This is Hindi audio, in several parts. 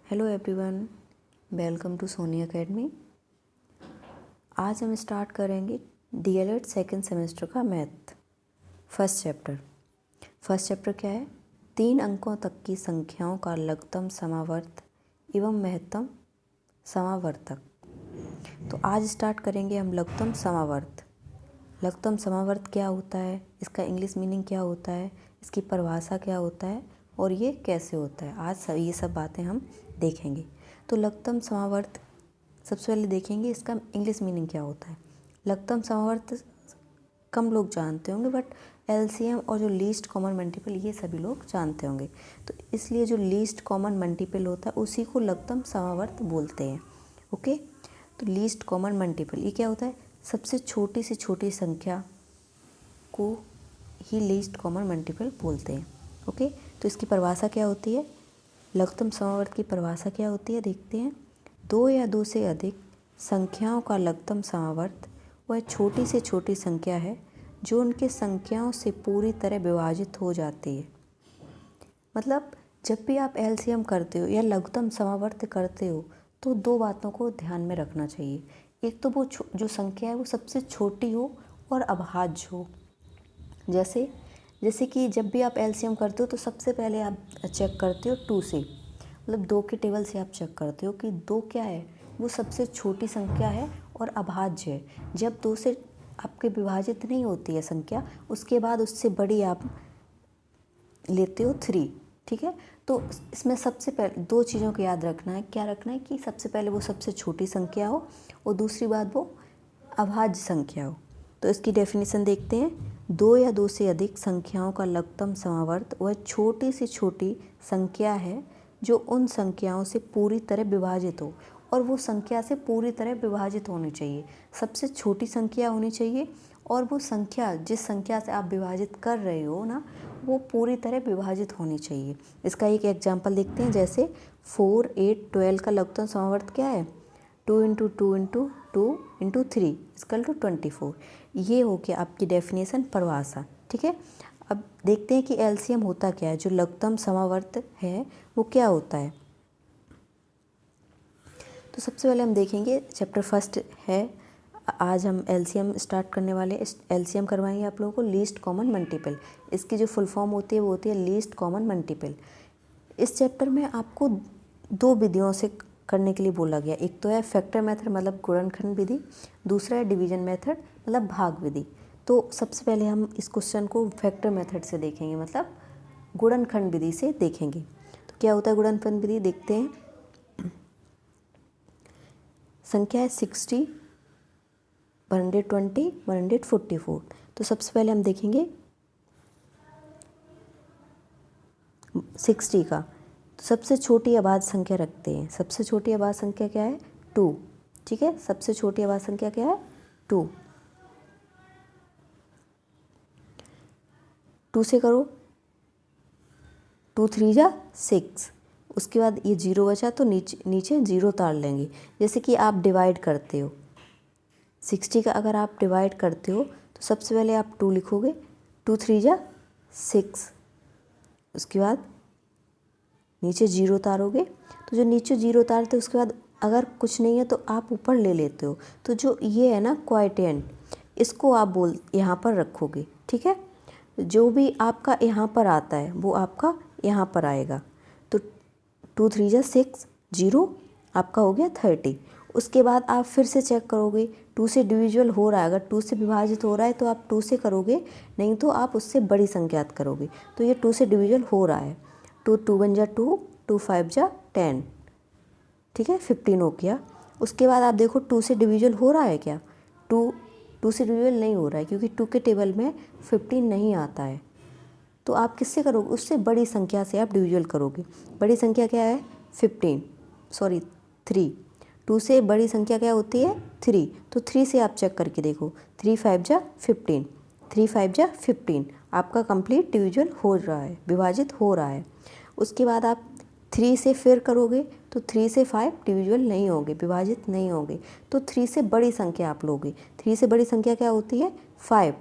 Hello everyone, welcome to Soni Academy. आज हम स्टार्ट करेंगे डीएलएड सेकेंड सेमेस्टर का मैथ फर्स्ट चैप्टर क्या है? 3 अंकों तक की संख्याओं का लघुत्तम समावर्त एवं महत्तम समावर्तक। तो आज स्टार्ट करेंगे हम लघुत्तम समावर्त। लघुत्तम समावर्त क्या होता है, इसका इंग्लिश मीनिंग क्या होता है, इसकी परिभाषा क्या होता है और ये कैसे होता है, आज ये सब बातें हम देखेंगे। तो लघुत्तम समावर्त सबसे पहले देखेंगे इसका इंग्लिश मीनिंग क्या होता है। लघुत्तम समावर्त कम लोग जानते होंगे, बट एलसीएम और जो लीस्ट कॉमन मल्टीपल ये सभी लोग जानते होंगे। तो इसलिए जो लीस्ट कॉमन मल्टीपल होता है उसी को लघुत्तम समावर्त बोलते हैं। ओके, तो लीस्ट कॉमन मल्टीपल ये क्या होता है? सबसे छोटी से छोटी संख्या को ही लीस्ट कॉमन मल्टीपल बोलते हैं। ओके, तो इसकी परिभाषा क्या होती है? लघुत्तम समावर्त की परिभाषा क्या होती है, देखते हैं। 2 या 2 से अधिक संख्याओं का लघुत्तम समावर्त वह छोटी से छोटी संख्या है जो उनके संख्याओं से पूरी तरह विभाजित हो जाती है। मतलब जब भी आप एलसीएम करते हो या लघुत्तम समावर्त करते हो तो 2 बातों को ध्यान में रखना चाहिए। एक तो वो जो संख्या है वो सबसे छोटी हो और अभाज्य हो। जैसे कि जब भी आप एलसीएम करते हो तो सबसे पहले आप चेक करते हो 2 से, मतलब 2 के टेबल से आप चेक करते हो कि 2 क्या है, वो सबसे छोटी संख्या है और अभाज्य है। जब 2 से आपके विभाजित नहीं होती है संख्या, उसके बाद उससे बड़ी आप लेते हो 3। ठीक है, तो इसमें सबसे पहले 2 चीज़ों को याद रखना है। क्या रखना है कि सबसे पहले वो सबसे छोटी संख्या हो और दूसरी बात वो अभाज्य संख्या हो। तो इसकी डेफिनेशन देखते हैं। 2 या 2 से अधिक संख्याओं का लघुत्तम समावर्त वह छोटी से छोटी संख्या है जो उन संख्याओं से पूरी तरह विभाजित हो, और वो संख्या से पूरी तरह विभाजित होनी चाहिए। सबसे छोटी संख्या होनी चाहिए और वो संख्या जिस संख्या से आप विभाजित कर रहे हो ना, वो पूरी तरह विभाजित होनी चाहिए। इसका एक एग्जाम्पल देखते हैं। जैसे 4, 8, 12 का लघुत्तम समावर्त क्या है? 2 × 2 × 2 × 3 = 24। ये हो गया आपकी डेफिनेशन, परिभाषा। ठीक है, अब देखते हैं कि एलसीएम होता क्या है, जो लघुत्तम समावर्त है वो क्या होता है। तो सबसे पहले हम देखेंगे चैप्टर फर्स्ट है। आज हम एलसीएम स्टार्ट करने वाले। एलसीएम करवाएंगे आप लोगों को लीस्ट कॉमन मल्टीपल। इसकी जो फुल फॉर्म होती है वो होती है लीस्ट कॉमन मल्टीपल। इस चैप्टर में आपको 2 विधियों से करने के लिए बोला गया। एक तो है फैक्टर मेथड मतलब गुणनखंड विधि, दूसरा है डिवीजन मेथड मतलब भाग विधि। तो सबसे पहले हम इस क्वेश्चन को फैक्टर मेथड से देखेंगे, मतलब गुणनखंड विधि से देखेंगे। तो क्या होता है गुणनखंड विधि, देखते हैं। संख्या है 60, 120, 144। तो सबसे पहले हम देखेंगे 60 का। तो सबसे छोटी अभाज्य संख्या रखते हैं। सबसे छोटी अभाज्य संख्या क्या है? 2। ठीक है, सबसे छोटी अभाज्य संख्या क्या है? 2। 2 से करो, 2 × 3 = 6। उसके बाद ये 0 बचा तो नीचे 0 उतार लेंगे। जैसे कि आप डिवाइड करते हो 60 का, अगर आप डिवाइड करते हो तो सबसे पहले आप 2 लिखोगे, 2 × 3 = 6। उसके बाद नीचे 0 उतारोगे, तो जो नीचे 0 उतारते हो उसके बाद अगर कुछ नहीं है तो आप ऊपर ले लेते हो। तो जो ये है ना क्वोटिएंट, इसको आप यहाँ पर रखोगे। ठीक है, जो भी आपका यहाँ पर आता है वो आपका यहाँ पर आएगा। तो 2 × 3 = 6, 0 आपका हो गया 30। उसके बाद आप फिर से चेक करोगे 2 से डिविजिबल हो रहा है। अगर 2 से विभाजित हो रहा है तो आप 2 से करोगे, नहीं तो आप उससे बड़ी संख्यात करोगे। तो ये 2 से डिविजिबल हो रहा है। 2 × 2 = 2, 2 × 5 = 10। ठीक है, 15 हो गया। उसके बाद आप देखो 2 से डिविजिबल हो रहा है क्या? 2 से डिविजिबल नहीं हो रहा है क्योंकि 2 के टेबल में 15 नहीं आता है। तो आप किससे करोगे? उससे बड़ी संख्या से आप डिविजिबल करोगे। बड़ी संख्या क्या है? 3। 2 से बड़ी संख्या क्या होती है? 3। तो 3 से आप चेक करके देखो, 3 × 5 = 15, 3 × 5 = 15। आपका कंप्लीट डिविजिबल हो रहा है, विभाजित हो रहा है। उसके बाद आप 3 से फिर करोगे तो 3 से 5 डिविजिबल नहीं होंगे, विभाजित नहीं होंगे। तो 3 से बड़ी संख्या आप लोगे। 3 से बड़ी संख्या क्या होती है? 5।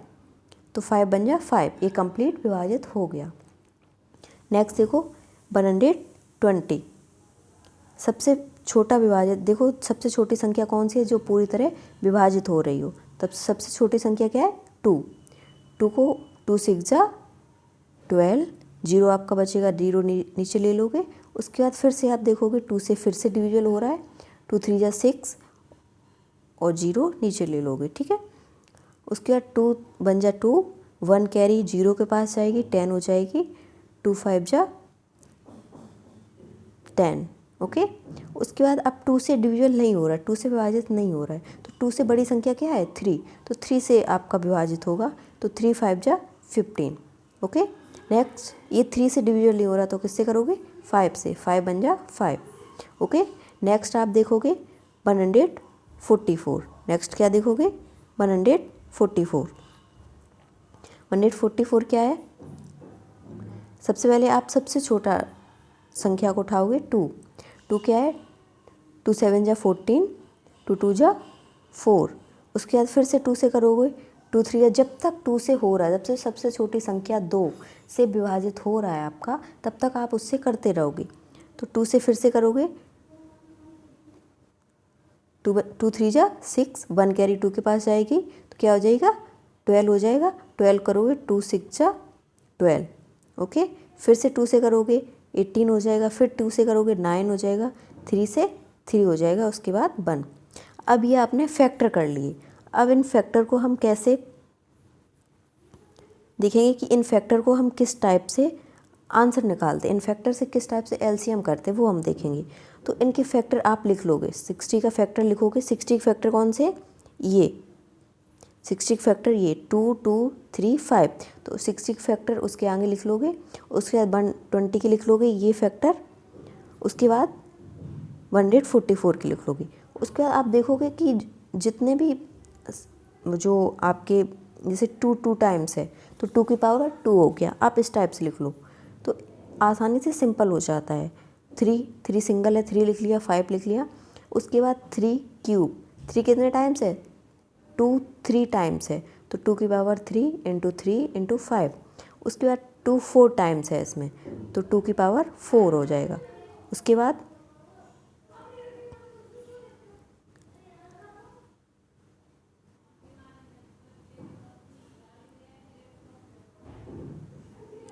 तो 5 बन जाए 5, ये कंप्लीट विभाजित हो गया। नेक्स्ट देखो 120। सबसे छोटा विभाजित, देखो सबसे छोटी संख्या कौन सी है जो पूरी तरह विभाजित हो रही हो, तब सबसे छोटी संख्या क्या है 2। 2 को 2 6 जा 12, 0 आपका बचेगा, 0 नीचे ले लोगे। उसके बाद फिर से आप देखोगे 2 से फिर से डिविजल हो रहा है, 2 3 जा 6 और 0 नीचे ले लोगे, ठीक है। उसके बाद 2 बन जा 2, 1 कैरी 0 के पास जाएगी, 10 हो जाएगी, 2 5 जा 10, ओके। उसके बाद अब 2 से डिविजल नहीं हो रहा है, 2 से विभाजित नहीं हो रहा है, तो 2 से बड़ी संख्या क्या है 3, तो 3 से आपका विभाजित होगा, तो 3 5 जा 15, ओके। नेक्स्ट ये 3 से डिविजल नहीं हो रहा, तो किससे करोगे 5 से, 5 बन जा 5, ओके। नेक्स्ट आप देखोगे 144, नेक्स्ट क्या देखोगे 144। 144 क्या है, सबसे पहले आप सबसे छोटा संख्या को उठाओगे 2, 2 क्या है 2 7 जा 14, 2 2 जा 4। उसके बाद फिर से 2 से करोगे, 2 3 या जब तक 2 से हो रहा है, जब से सबसे छोटी संख्या 2 से विभाजित हो रहा है आपका, तब तक आप उससे करते रहोगे। तो 2 से फिर से करोगे, 2 3 जा 6, 1 कैरी 2 के पास जाएगी, तो क्या हो जाएगा 12 हो जाएगा, 12 करोगे 2 6 जा 12, ओके। फिर से 2 से करोगे 18 हो जाएगा, फिर 2 से करोगे 9 हो जाएगा, 3 से 3 हो जाएगा, उसके बाद 1। अब ये आपने फैक्टर कर लिए। अब इन फैक्टर को हम कैसे देखेंगे कि इन फैक्टर को हम किस टाइप से आंसर निकालते हैं, इन फैक्टर से किस टाइप से एलसीएम करते हैं वो हम देखेंगे। तो इनके फैक्टर आप लिख लोगे, 60 का फैक्टर लिखोगे, 60 का फैक्टर कौन से, ये 60 का फैक्टर ये 2 2 3 5, तो 60 का फैक्टर उसके आगे लिख लोगे। उसके बाद 120 के लिख लोगे ये फैक्टर, उसके बाद 144 के लिख लोगे। उसके बाद आप देखोगे कि जितने भी जो आपके जैसे 2 2 टाइम्स है, तो 2 की पावर 2 हो गया, आप इस टाइप से लिख लो, तो आसानी से सिंपल हो जाता है। 3 सिंगल है, 3 लिख लिया, 5 लिख लिया। उसके बाद 3 क्यूब, 3 कितने टाइम्स है 2 3 टाइम्स है, तो 2 की पावर 3 इंटू 3 इंटू 5। उसके बाद 2 4 टाइम्स है इसमें, तो 2 की पावर 4 हो जाएगा। उसके बाद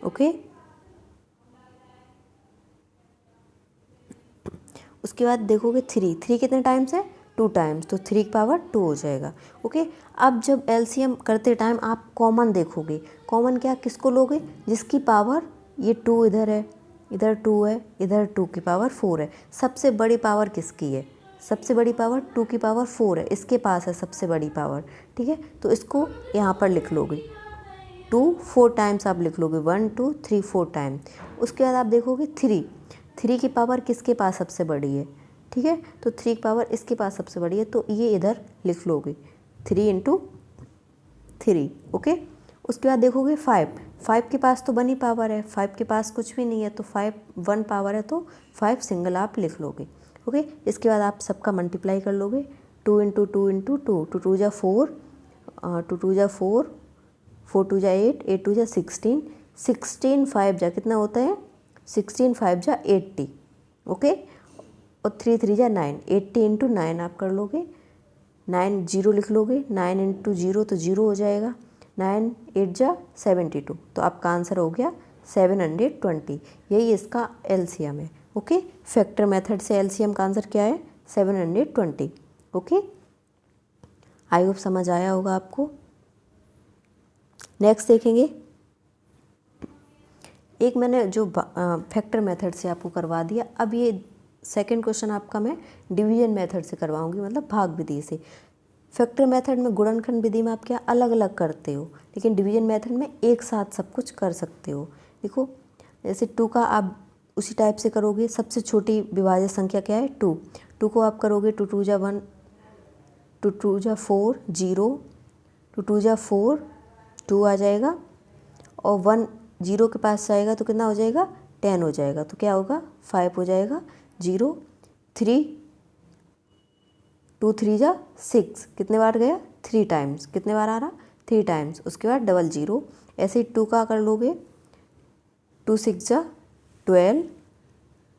ओके, उसके बाद देखोगे 3 कितने टाइम्स है 2 टाइम्स, तो 3 की पावर 2 हो जाएगा, ओके। अब जब एलसीएम करते टाइम आप कॉमन देखोगे, कॉमन क्या किसको लोगे, जिसकी पावर ये 2 इधर है, इधर 2 है, इधर 2 की पावर 4 है। सबसे बड़ी पावर किसकी है, सबसे बड़ी पावर 2 की पावर 4 है, इसके पास है सबसे बड़ी पावर, ठीक है। तो इसको यहाँ पर लिख लोगे, 2 4 टाइम्स आप लिख लोगे, 1 2 3 4 टाइम। उसके बाद आप देखोगे 3 की पावर किसके पास सबसे बड़ी है, ठीक है, तो 3 की पावर इसके पास सबसे बड़ी है, तो ये इधर लिख लोगे 3 इंटू 3, ओके। उसके बाद देखोगे 5 के पास तो 1 ही पावर है, 5 के पास कुछ भी नहीं है, तो 5 1 पावर है, तो 5 सिंगल आप लिख लोगे, ओके। इसके बाद आप सबका मल्टीप्लाई कर लोगे, 2 इंटू 2 इंटू 2, 2 2 जा 4, 2 2 जा 4, 4 2 जा 8, 8 2 जा 16, 16 5 जा कितना होता है 16 5 जा 80, ओके। और 3 3 जा 9, 80 इंटू 9 आप कर लोगे, 9 0 लिख लोगे, 9 इंटू 0 तो 0 हो जाएगा, 9 8 जा 72, तो आपका आंसर हो गया 720। यही इसका एलसीएम है, ओके। फैक्टर मेथड से एलसीएम का आंसर क्या है 720, ओके। आई होप समझ आया होगा आपको। नेक्स्ट देखेंगे, एक मैंने जो फैक्टर मेथड से आपको करवा दिया, अब ये सेकंड क्वेश्चन आपका मैं डिवीजन मेथड से करवाऊंगी, मतलब भाग विधि से। फैक्टर मेथड में गुणनखंड विधि में आप क्या अलग अलग करते हो, लेकिन डिवीजन मेथड में एक साथ सब कुछ कर सकते हो। देखो जैसे 2 का आप उसी टाइप से करोगे, सबसे छोटी विभाज्य संख्या क्या है 2 को आप करोगे 2 2 जा 1, 2 2 जा 4 0, 2 2 जा 4 2 आ जाएगा, और 1 0 के पास जाएगा तो कितना हो जाएगा 10 हो जाएगा, तो क्या होगा 5 हो जाएगा, 0 3 2 3 जा 6, कितने बार गया 3 टाइम्स, कितने बार आ रहा 3 टाइम्स। उसके बाद 00, ऐसे ही 2 का कर लोगे, 2 6 जा 12,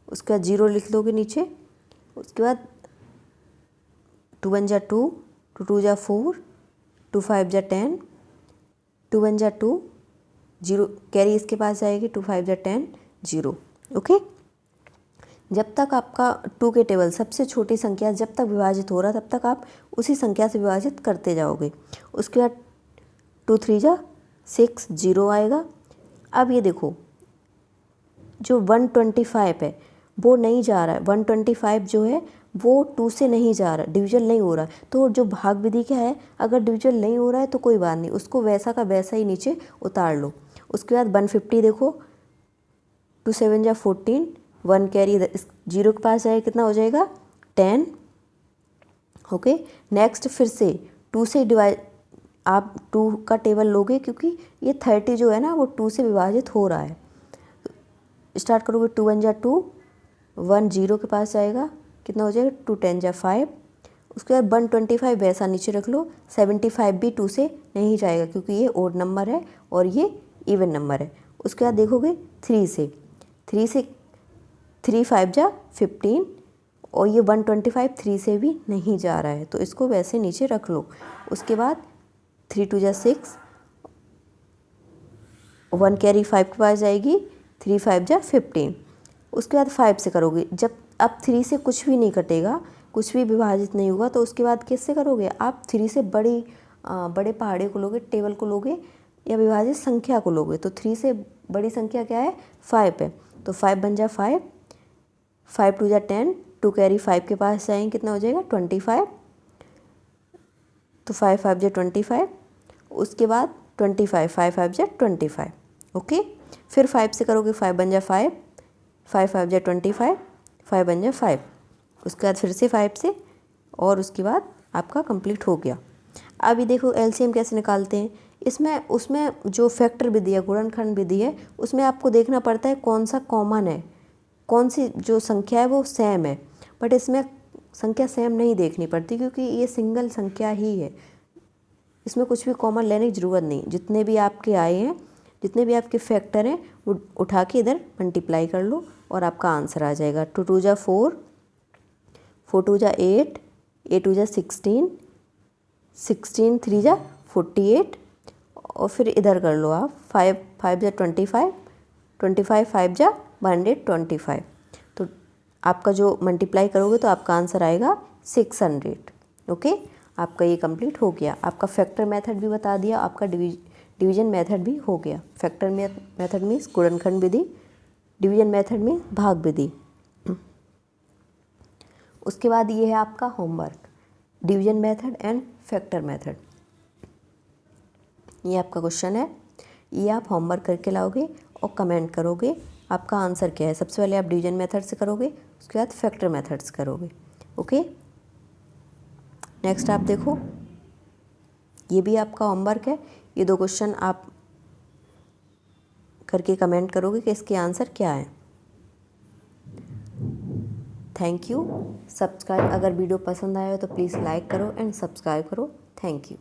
उसके बाद 0 लिख लोगे नीचे, उसके बाद 2 1 जा 2, 2 2 जा 4, 2 5 जा 10, 2 1 जा 2, 0 कैरी इसके पास जाएगी, 2 5 जा 10, 0। ओके, जब तक आपका 2 के टेबल सबसे छोटी संख्या जब तक विभाजित हो रहा तब तक आप उसी संख्या से विभाजित करते जाओगे। उसके बाद 2 3 जा 6, 0 आएगा। अब ये देखो जो 125 है वो नहीं जा रहा है, 125 जो है वो 2 से नहीं जा रहा, डिवीजन नहीं हो रहा है। तो जो भाग विधि क्या है, अगर डिवीजन नहीं हो रहा है तो कोई बात नहीं, उसको वैसा का वैसा ही नीचे उतार लो। उसके बाद 150 देखो, 2 7 जा 14, 1 कैरी 0 के पास जाए, कितना हो जाएगा 10। ओके, नेक्स्ट फिर से 2 से डिवाइड, आप 2 का टेबल लोगे क्योंकि ये 30 जो है ना वो 2 से विभाजित हो रहा है। स्टार्ट करोगे 2 1 जा 2, 1 0 के पास जाएगा, कितना हो जाएगा 2 10 जा 5। उसके बाद 125 वैसा नीचे रख लो। 75 भी 2 से नहीं जाएगा क्योंकि ये ओड नंबर है और ये इवन नंबर है। उसके बाद देखोगे 3 से 3 5 जा 15 और ये 125 3 से भी नहीं जा रहा है तो इसको वैसे नीचे रख लो। उसके बाद 3 2 जा 6, 1 कैरी 5 के पास जाएगी, 3 5 जा 15। उसके बाद 5 से करोगे, जब अब 3 से कुछ भी नहीं कटेगा, कुछ भी विभाजित नहीं होगा तो उसके बाद किससे करोगे, आप 3 से बड़े पहाड़े को लोगे, टेबल को लोगे या विभाजित संख्या को लोगे। तो 3 से बड़ी संख्या क्या है 5 है, तो 5 बन जा 5, 5 2 जा 10, 2 कैरी 5 के पास जाएंगे, कितना हो जाएगा 25। तो 5 5 जा 25। उसके बाद 25, 5 5 जा 25। ओके, फिर 5 से करोगे, 5 बन जा 5, 5 5 जा 25, 5 बन जा 5। उसके बाद फिर से 5 से और उसके बाद आपका कंप्लीट हो गया। अभी देखो एलसीएम कैसे निकालते हैं। उसमें जो फैक्टर विधि है, गुणनखंड विधि है, उसमें आपको देखना पड़ता है कौन सा कॉमन है, कौन सी जो संख्या है वो सेम है। बट इसमें संख्या सेम नहीं देखनी पड़ती क्योंकि ये सिंगल संख्या ही है, इसमें कुछ भी कॉमन लेने की ज़रूरत नहीं। जितने भी आपके आए हैं, जितने भी आपके फैक्टर हैं वो उठा के इधर मल्टीप्लाई कर लो और आपका आंसर आ जाएगा। 2 2 जा 4, 4 2 जा 8, 8 2 जा 16, 16 3 जा 48 और फिर इधर कर लो आप 5 5 जा 25, 25 5 जा 125। तो आपका जो मल्टीप्लाई करोगे तो आपका आंसर आएगा 600। ओके, आपका ये कंप्लीट हो गया। आपका फैक्टर मेथड भी बता दिया, आपका डिवीजन मेथड भी हो गया। फैक्टर मेथड में गुणनखंड विधि, डिवीजन मेथड में भाग विधि। उसके बाद ये है आपका homework, division method and factor method. ये आपका क्वेश्चन है, ये आप होमवर्क करके लाओगे और कमेंट करोगे आपका आंसर क्या है। सबसे पहले आप डिवीजन मेथड से करोगे, उसके बाद फैक्टर मेथड से करोगे। ओके, नेक्स्ट आप देखो, ये भी आपका होमवर्क है। ये 2 क्वेश्चन आप करके कमेंट करोगे कि इसके आंसर क्या है। Thank you. सब्सक्राइब, अगर वीडियो पसंद आया हो तो प्लीज़ लाइक करो एंड सब्सक्राइब करो। Thank you.